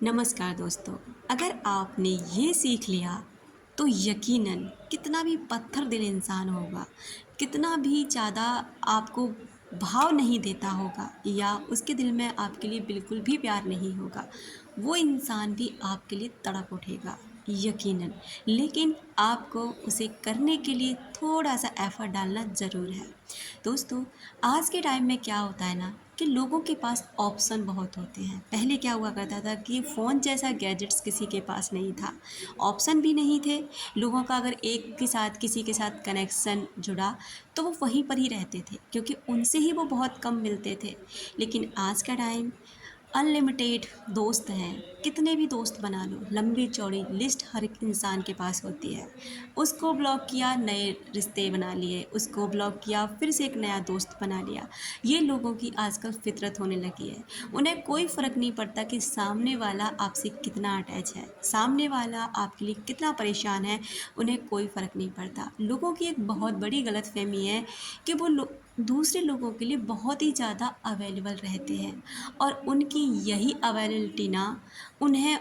नमस्कार दोस्तों। अगर आपने ये सीख लिया तो यकीनन कितना भी पत्थर दिल इंसान होगा, कितना भी ज़्यादा आपको भाव नहीं देता होगा या उसके दिल में आपके लिए बिल्कुल भी प्यार नहीं होगा, वो इंसान भी आपके लिए तड़प उठेगा, यकीनन। लेकिन आपको उसे करने के लिए थोड़ा-सा एफ़र्ट डालना ज़रूर है। दोस्तों, आज के टाइम में क्या होता है ना कि लोगों के पास ऑप्शन बहुत होते हैं। पहले क्या हुआ करता था कि फ़ोन जैसा गैजेट्स किसी के पास नहीं था, ऑप्शन भी नहीं थे। लोगों का अगर एक के साथ किसी के साथ कनेक्शन जुड़ा तो वो वहीं पर ही रहते थे, क्योंकि उनसे ही वो बहुत कम मिलते थे। लेकिन आज का टाइम अनलिमिटेड दोस्त हैं, कितने भी दोस्त बना लो, लंबी चौड़ी लिस्ट हर एक इंसान के पास होती है। उसको ब्लॉक किया, नए रिश्ते बना लिए, उसको ब्लॉक किया, फिर से एक नया दोस्त बना लिया। ये लोगों की आजकल फितरत होने लगी है। उन्हें कोई फ़र्क नहीं पड़ता कि सामने वाला आपसे कितना अटैच है, सामने वाला आपके लिए कितना परेशान है, उन्हें कोई फ़र्क नहीं पड़ता। लोगों की एक बहुत बड़ी गलतफ़हमी है कि वो दूसरे लोगों के लिए बहुत ही ज़्यादा अवेलेबल रहते हैं और उनकी यही अवेलेबिलिटी ना उन्हें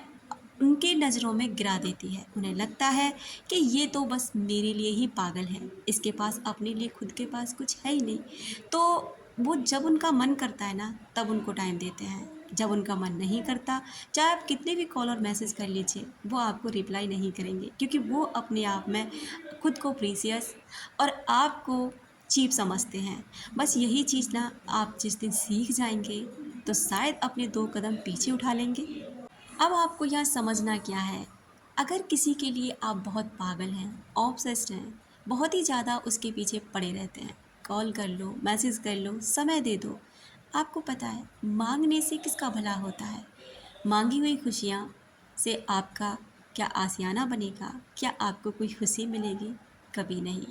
उनके नज़रों में गिरा देती है। उन्हें लगता है कि ये तो बस मेरे लिए ही पागल है, इसके पास अपने लिए खुद के पास कुछ है ही नहीं। तो वो जब उनका मन करता है ना तब उनको टाइम देते हैं, जब उनका मन नहीं करता, चाहे आप कितने भी कॉल और मैसेज कर लीजिए, वो आपको रिप्लाई नहीं करेंगे, क्योंकि वो अपने आप में खुद को प्रीसियस और आपको चीप समझते हैं। बस यही चीज़ ना आप जिस दिन सीख जाएँगे तो शायद अपने 2 कदम पीछे उठा लेंगे। अब आपको यहाँ समझना क्या है, अगर किसी के लिए आप बहुत पागल हैं, ऑब्सेस्ड हैं, बहुत ही ज़्यादा उसके पीछे पड़े रहते हैं, कॉल कर लो, मैसेज कर लो, समय दे दो। आपको पता है माँगने से किसका भला होता है? माँगी हुई खुशियाँ से आपका क्या आशियाना बनेगा? क्या आपको कोई खुशी मिलेगी? कभी नहीं।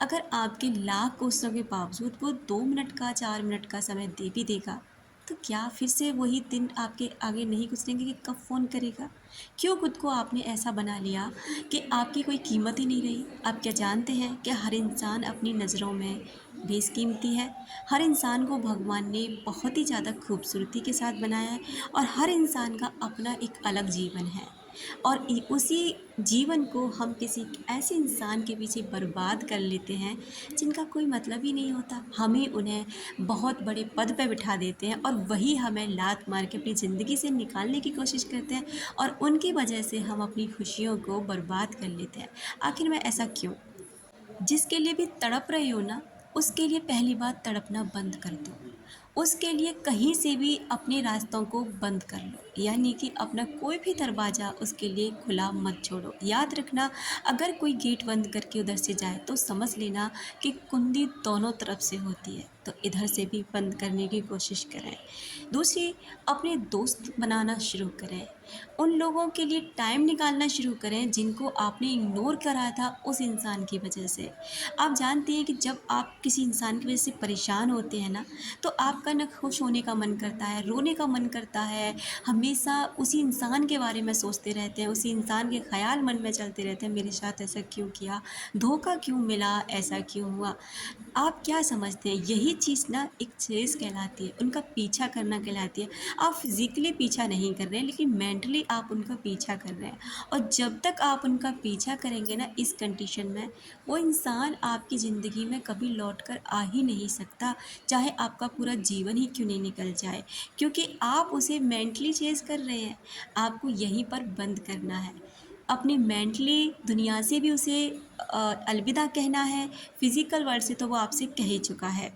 अगर आपके लाख कोशिशों के बावजूद वो 2 मिनट का, 4 मिनट का समय दे भी देगा, तो क्या फिर से वही दिन आपके आगे नहीं गुज़रेंगे कि कब फ़ोन करेगा? क्यों खुद को आपने ऐसा बना लिया कि आपकी कोई कीमत ही नहीं रही? आप क्या जानते हैं कि हर इंसान अपनी नज़रों में बेशकीमती है? हर इंसान को भगवान ने बहुत ही ज़्यादा खूबसूरती के साथ बनाया है और हर इंसान का अपना एक अलग जीवन है। और उसी जीवन को हम किसी ऐसे इंसान के पीछे बर्बाद कर लेते हैं जिनका कोई मतलब ही नहीं होता। हमें उन्हें बहुत बड़े पद पे बिठा देते हैं और वही हमें लात मार के अपनी ज़िंदगी से निकालने की कोशिश करते हैं और उनकी वजह से हम अपनी खुशियों को बर्बाद कर लेते हैं। आखिर में ऐसा क्यों? जिसके लिए भी तड़प रहे हो ना, उसके लिए पहली बात तड़पना बंद कर दो। उसके लिए कहीं से भी अपने रास्तों को बंद कर लो, यानी कि अपना कोई भी दरवाज़ा उसके लिए खुला मत छोड़ो। याद रखना, अगर कोई गेट बंद करके उधर से जाए तो समझ लेना कि कुंडी दोनों तरफ से होती है, तो इधर से भी बंद करने की कोशिश करें। दूसरी, अपने दोस्त बनाना शुरू करें। उन लोगों के लिए टाइम निकालना शुरू करें जिनको आपने इग्नोर करा था उस इंसान की वजह से। आप जानती हैं कि जब आप किसी इंसान की वजह से परेशान होते हैं ना, तो आपका ना खुश होने का मन करता है, रोने का मन करता है, हमेशा उसी इंसान के बारे में सोचते रहते हैं, उसी इंसान के ख़्याल मन में चलते रहते हैं, मेरे साथ ऐसा क्यों किया, धोखा क्यों मिला, ऐसा क्यों हुआ। आप क्या समझते हैं, यही चीज़ ना एक चेज़ कहलाती है, उनका पीछा करना कहलाती है। आप फिज़िकली पीछा नहीं कर रहे हैं, लेकिन मेंटली आप उनका पीछा कर रहे हैं और जब तक आप उनका पीछा करेंगे ना इस कंडीशन में, वो इंसान आपकी ज़िंदगी में कभी लौट कर आ ही नहीं सकता, चाहे आपका पूरा जीवन ही क्यों नहीं निकल जाए, क्योंकि आप उसे मेंटली चेज़ कर रहे हैं। आपको यहीं पर बंद करना है। अपनी मेंटली दुनिया से भी उसे अलविदा कहना है, फ़िज़िकल वर्ल्ड से तो वो आपसे कह ही चुका है।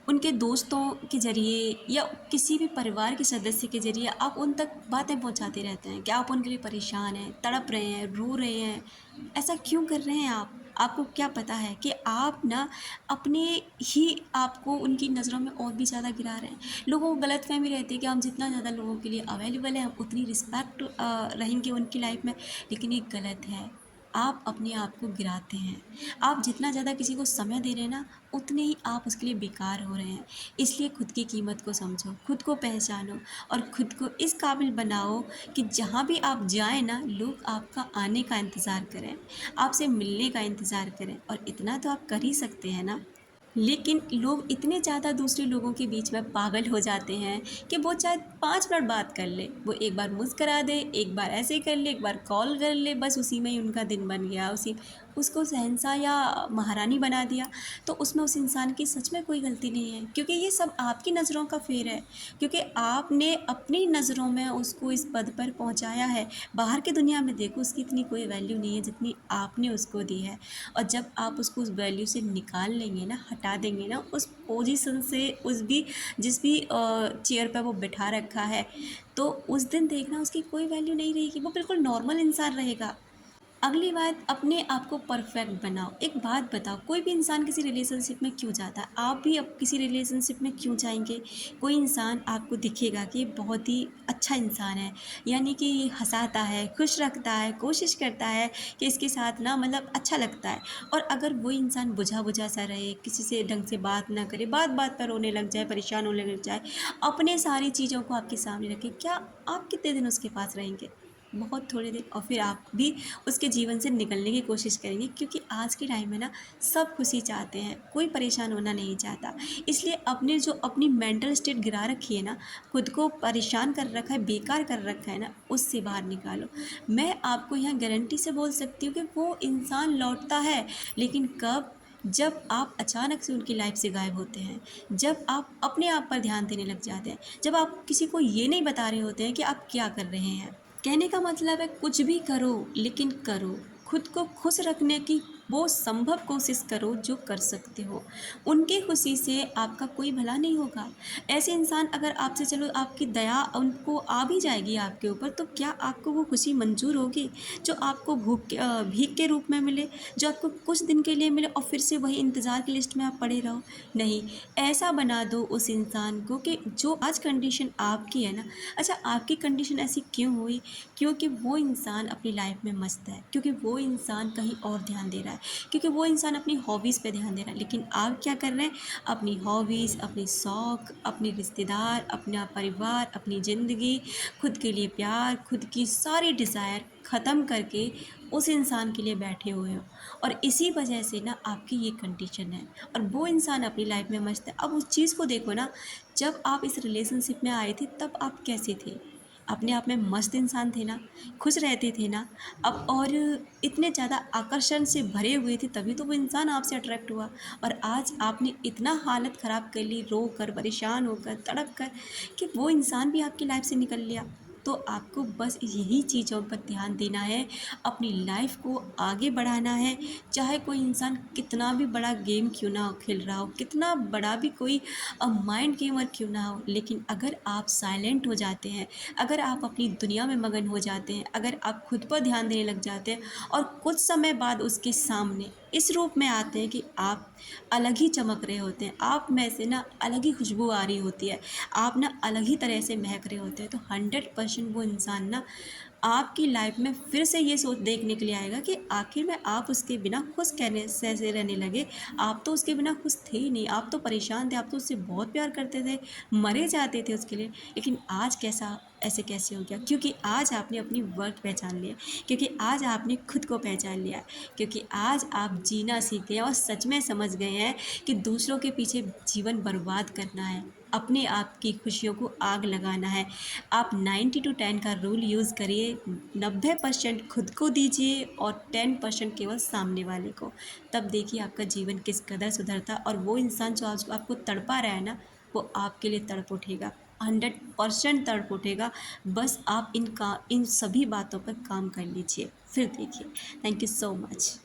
उनके दोस्तों के ज़रिए या किसी भी परिवार के सदस्य के ज़रिए आप उन तक बातें पहुंचाते रहते हैं कि आप उनके लिए परेशान हैं, तड़प रहे हैं, रो रहे हैं। ऐसा क्यों कर रहे हैं आप? आपको क्या पता है कि आप ना अपने ही आपको उनकी नज़रों में और भी ज़्यादा गिरा रहे हैं। लोगों को गलतफ़हमी रहती है कि हम जितना ज़्यादा लोगों के लिए अवेलेबल हैं, हम उतनी रिस्पेक्ट रहेंगे उनकी लाइफ़ में, लेकिन ये गलत है। आप अपने आप को गिराते हैं। आप जितना ज़्यादा किसी को समय दे रहे हैं ना, उतने ही आप उसके लिए बेकार हो रहे हैं। इसलिए खुद की कीमत को समझो, खुद को पहचानो और खुद को इस काबिल बनाओ कि जहाँ भी आप जाएँ ना, लोग आपका आने का इंतज़ार करें, आपसे मिलने का इंतज़ार करें और इतना तो आप कर ही सकते हैं ना। लेकिन लोग इतने ज़्यादा दूसरे लोगों के बीच में पागल हो जाते हैं कि वो चाहे 5 मिनट बात कर ले, वो एक बार मुस्करा दे, एक बार ऐसे कर ले, एक बार कॉल कर ले, बस उसी में ही उनका दिन बन गया। उसी उसको शहंशाह या महारानी बना दिया। तो उसमें उस इंसान की सच में कोई गलती नहीं है, क्योंकि ये सब आपकी नज़रों का फेर है, क्योंकि आपने अपनी नज़रों में उसको इस पद पर पहुंचाया है। बाहर की दुनिया में देखो उसकी इतनी कोई वैल्यू नहीं है जितनी आपने उसको दी है। और जब आप उसको उस वैल्यू से निकाल लेंगे ना, हटा देंगे ना उस पोजीशन से, उस भी जिस भी चेयर पर वो बिठा रखा है, तो उस दिन देखना उसकी कोई वैल्यू नहीं रहेगी, वो बिल्कुल नॉर्मल इंसान रहेगा। अगली बात, अपने आप को परफेक्ट बनाओ। एक बात बताओ, कोई भी इंसान किसी रिलेशनशिप में क्यों जाता है? आप भी अब किसी रिलेशनशिप में क्यों जाएंगे? कोई इंसान आपको दिखेगा कि ये बहुत ही अच्छा इंसान है, यानी कि ये हंसाता है, खुश रखता है, कोशिश करता है कि इसके साथ ना मतलब अच्छा लगता है। और अगर वो इंसान बुझा बुझा सा रहे, किसी से ढंग से बात ना करे, बात बात पर रोने लग जाए, परेशान होने लग जाए, अपने सारी चीज़ों को आपके सामने रखे, क्या आप कितने दिन उसके पास रहेंगे? बहुत थोड़े दिन, और फिर आप भी उसके जीवन से निकलने की कोशिश करेंगे, क्योंकि आज के टाइम में ना सब खुशी चाहते हैं, कोई परेशान होना नहीं चाहता। इसलिए अपने जो अपनी मेंटल स्टेट गिरा रखी है ना, खुद को परेशान कर रखा है, बेकार कर रखा है ना, उससे बाहर निकालो। मैं आपको यहाँ गारंटी से बोल सकती हूँ कि वो इंसान लौटता है, लेकिन कब? जब आप अचानक से उनकी लाइफ से गायब होते हैं, जब आप अपने आप पर ध्यान देने लग जाते हैं, जब आप किसी को ये नहीं बता रहे होते हैं कि आप क्या कर रहे हैं। कहने का मतलब है कुछ भी करो, लेकिन करो। खुद को खुश रखने की वो संभव कोशिश करो जो कर सकते हो। उनकी खुशी से आपका कोई भला नहीं होगा। ऐसे इंसान अगर आपसे, चलो आपकी दया उनको आ भी जाएगी आपके ऊपर, तो क्या आपको वो खुशी मंजूर होगी जो आपको भीख के रूप में मिले, जो आपको कुछ दिन के लिए मिले और फिर से वही इंतज़ार की लिस्ट में आप पड़े रहो? नहीं, ऐसा बना दो उस इंसान को कि जो आज कंडीशन आपकी है ना, अच्छा आपकी कंडीशन ऐसी क्यों हुई? क्योंकि वो इंसान अपनी लाइफ में मस्त है, क्योंकि वो इंसान कहीं और ध्यान दे रहा है, क्योंकि वो इंसान अपनी हॉबीज़ पे ध्यान दे रहा है। लेकिन आप क्या कर रहे हैं? अपनी हॉबीज़, अपने शौक़, अपने रिश्तेदार, अपना परिवार, अपनी ज़िंदगी, खुद के लिए प्यार, खुद की सारी डिज़ायर ख़त्म करके उस इंसान के लिए बैठे हुए हो। और इसी वजह से ना आपकी ये कंडीशन है, और वो इंसान अपनी लाइफ में मस्त है। अब उस चीज़ को देखो ना, जब आप इस रिलेशनशिप में आए थे तब आप कैसे थे? अपने आप में मस्त इंसान थे ना, खुश रहते थे ना। अब और इतने ज़्यादा आकर्षण से भरे हुए थे, तभी तो वो इंसान आपसे अट्रैक्ट हुआ। और आज आपने इतना हालत ख़राब कर ली, रो कर, परेशान होकर, तड़प कर, कि वो इंसान भी आपकी लाइफ से निकल लिया। तो आपको बस यही चीज़ों पर ध्यान देना है, अपनी लाइफ को आगे बढ़ाना है। चाहे कोई इंसान कितना भी बड़ा गेम क्यों ना खेल रहा हो, कितना बड़ा भी कोई माइंड गेमर क्यों ना हो, लेकिन अगर आप साइलेंट हो जाते हैं, अगर आप अपनी दुनिया में मगन हो जाते हैं, अगर आप खुद पर ध्यान देने लग जाते हैं, और कुछ समय बाद उसके सामने इस रूप में आते हैं कि आप अलग ही चमक रहे होते हैं, आप में से ना अलग ही खुशबू आ रही होती है, आप ना अलग ही तरह से महक रहे होते हैं, तो 100% वो इंसान ना आपकी लाइफ में फिर से ये सोच देखने के लिए आएगा कि आखिर में आप उसके बिना खुश कहने से रहने लगे। आप तो उसके बिना खुश थे ही नहीं, आप तो परेशान थे, आप तो उससे बहुत प्यार करते थे, मरे जाते थे उसके लिए। लेकिन आज कैसा, ऐसे कैसे हो गया? क्योंकि आज आपने अपनी वर्थ पहचान लिया, क्योंकि आज आपने खुद को पहचान लिया, क्योंकि आज आप जीना सीख गए और सच में समझ गए हैं कि दूसरों के पीछे जीवन बर्बाद करना है, अपने आप की खुशियों को आग लगाना है। आप 90-10 का रूल यूज़ करिए, 90% खुद को दीजिए और 10% केवल सामने वाले को। तब देखिए आपका जीवन किस कदर सुधरता, और वो इंसान जो आज आपको तड़पा रहा है ना, वो आपके लिए तड़प उठेगा, 100% तड़प उठेगा। बस आप इन सभी बातों पर काम कर लीजिए, फिर देखिए। Thank you so much.